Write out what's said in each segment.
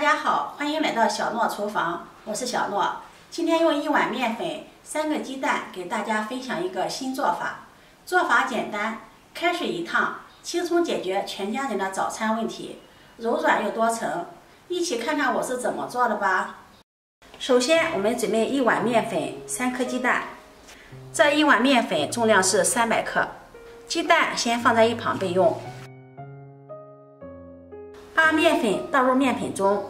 家好，欢迎来到小诺厨房，我是小诺。今天用1碗面粉、3个鸡蛋给大家分享一个新做法。做法简单，开水一烫，轻松解决全家人的早餐问题，柔软又多层。一起看看我是怎么做的吧。首先，我们准备1碗面粉、3颗鸡蛋。这1碗面粉重量是300克，鸡蛋先放在一旁备用。把面粉倒入面盆中，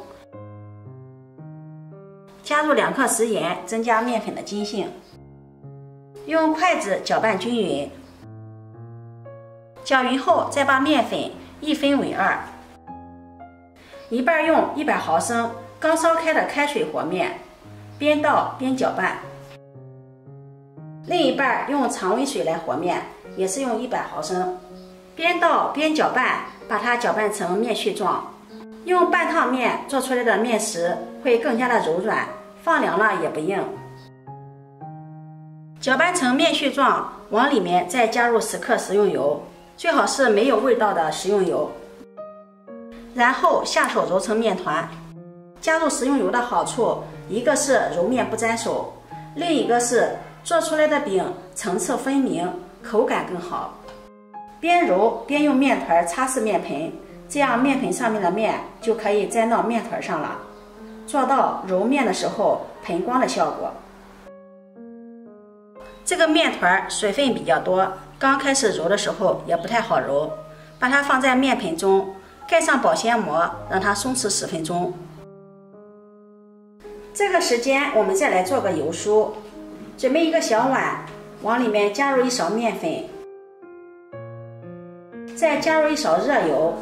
加入2克食盐，增加面粉的筋性。用筷子搅拌均匀，搅匀后再把面粉一分为2，一半用100毫升刚烧开的开水和面，边倒边搅拌；另一半用常温水来和面，也是用100毫升，边倒边搅拌，把它搅拌成面絮状。用半烫面做出来的面食会更加的柔软，放凉了也不硬。搅拌成面絮状，往里面再加入10克食用油，最好是没有味道的食用油。然后下手揉成面团。加入食用油的好处，一个是揉面不粘手，另一个是做出来的饼层次分明，口感更好。边揉边用面团擦拭面盆，这样面盆上面的面就可以粘到面团上了，做到揉面的时候盆光的效果。这个面团水分比较多，刚开始揉的时候也不太好揉，把它放在面盆中，盖上保鲜膜，让它松弛10分钟。这个时间我们再来做个油酥。准备一个小碗，往里面加入1勺面粉，再加入1勺热油，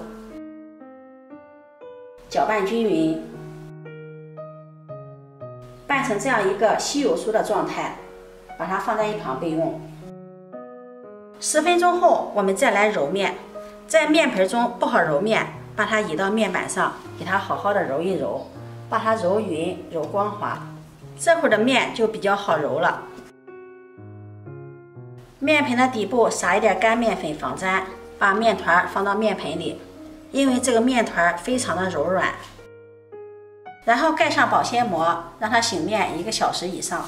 搅拌均匀，拌成这样一个稀油酥的状态，把它放在一旁备用。10分钟后，我们再来揉面。在面盆中不好揉面，把它移到面板上，给它好好的揉一揉，把它揉匀、揉光滑，这会儿的面就比较好揉了。面盆的底部撒一点干面粉防粘，把面团放到面盆里，因为这个面团非常的柔软。然后盖上保鲜膜，让它醒面1个小时以上。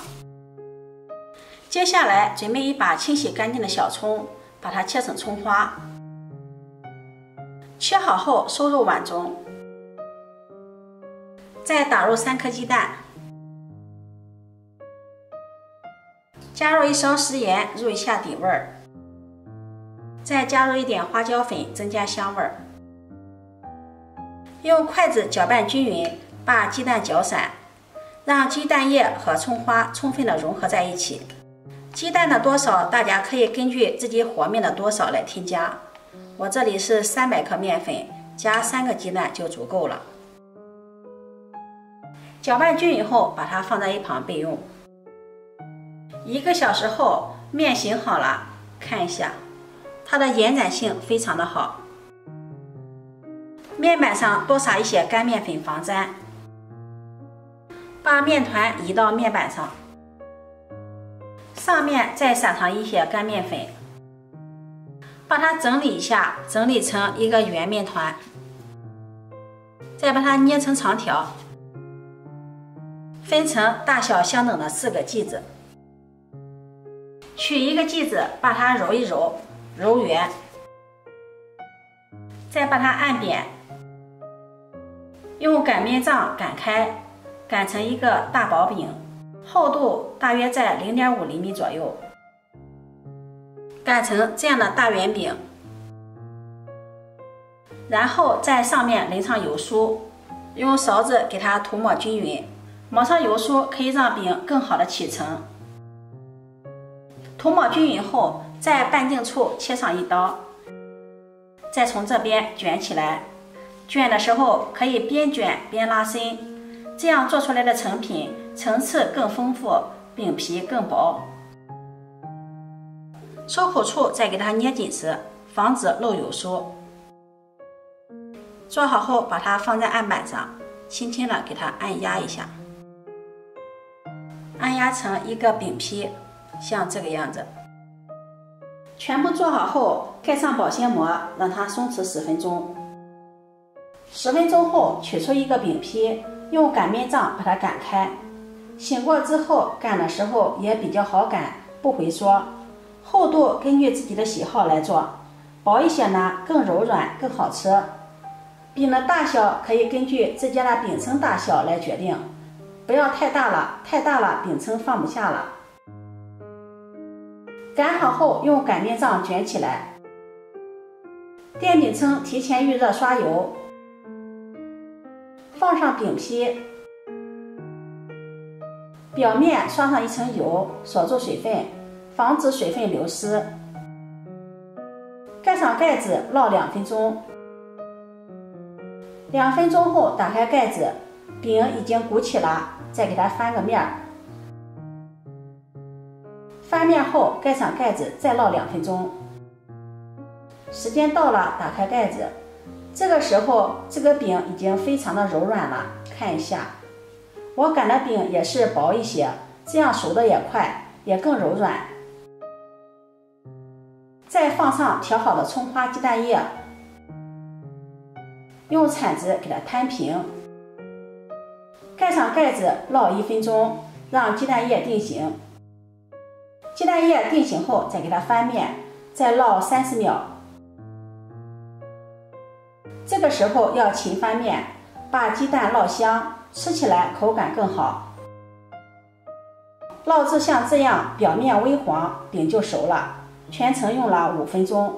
接下来准备一把清洗干净的小葱，把它切成葱花。切好后收入碗中，再打入3颗鸡蛋，加入1勺食盐入一下底味儿，再加入一点花椒粉增加香味儿。用筷子搅拌均匀，把鸡蛋搅散，让鸡蛋液和葱花充分的融合在一起。鸡蛋的多少大家可以根据自己和面的多少来添加，我这里是300克面粉加3个鸡蛋就足够了。搅拌均匀后，把它放在一旁备用。1个小时后，面醒好了，看一下，它的延展性非常的好。面板上多撒一些干面粉防粘，把面团移到面板上，上面再撒上一些干面粉，把它整理一下，整理成一个圆面团，再把它捏成长条，分成大小相等的4个剂子。取一个剂子，把它揉一揉，揉圆，再把它按扁，用擀面杖擀开，擀成一个大薄饼，厚度大约在0.5厘米左右，擀成这样的大圆饼。然后在上面淋上油酥，用勺子给它涂抹均匀，抹上油酥可以让饼更好的起层。涂抹均匀后，在半径处切上1刀，再从这边卷起来。卷的时候可以边卷边拉伸，这样做出来的成品层次更丰富，饼皮更薄。收口处再给它捏紧实，防止漏油酥。做好后，把它放在案板上，轻轻的给它按压一下，按压成一个饼皮，像这个样子。全部做好后，盖上保鲜膜，让它松弛10分钟。10分钟后取出一个饼皮，用擀面杖把它擀开。醒过之后擀的时候也比较好擀，不回缩。厚度根据自己的喜好来做，薄一些呢更柔软更好吃。饼的大小可以根据自家的饼铛大小来决定，不要太大了，太大了饼铛放不下了。擀好后用擀面杖卷起来。电饼铛提前预热刷油，放上饼皮，表面刷上一层油，锁住水分，防止水分流失。盖上盖子烙2分钟。2分钟后打开盖子，饼已经鼓起了，再给它翻个面。翻面后盖上盖子，再烙2分钟。时间到了，打开盖子，这个时候这个饼已经非常的柔软了，看一下。我擀的饼也是薄一些，这样熟的也快，也更柔软。再放上调好的葱花鸡蛋液，用铲子给它摊平。盖上盖子烙1分钟，让鸡蛋液定型。鸡蛋液定型后再给它翻面，再烙30秒。这个时候要勤翻面，把鸡蛋烙香，吃起来口感更好。烙至像这样表面微黄，饼就熟了。全程用了5分钟。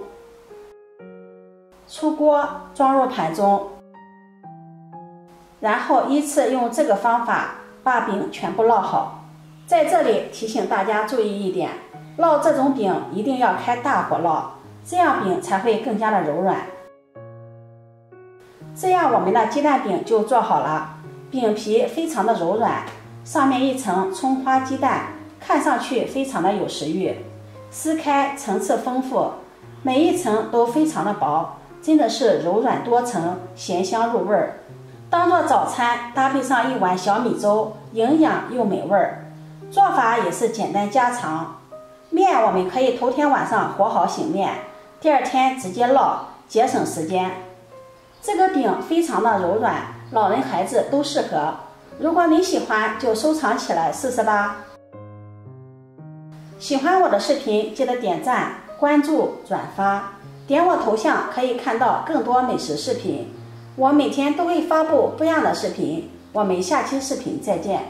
出锅装入盘中，然后依次用这个方法把饼全部烙好。在这里提醒大家注意一点，烙这种饼一定要开大火烙，这样饼才会更加的柔软。这样我们的鸡蛋饼就做好了，饼皮非常的柔软，上面一层葱花鸡蛋，看上去非常的有食欲。撕开层次丰富，每一层都非常的薄，真的是柔软多层，咸香入味儿。当做早餐搭配上一碗小米粥，营养又美味儿。做法也是简单家常。面我们可以头天晚上和好醒面，第2天直接烙，节省时间。这个饼非常的柔软，老人孩子都适合。如果你喜欢，就收藏起来试试吧。喜欢我的视频，记得点赞、关注、转发，点我头像可以看到更多美食视频。我每天都会发布不一样的视频，我们下期视频再见。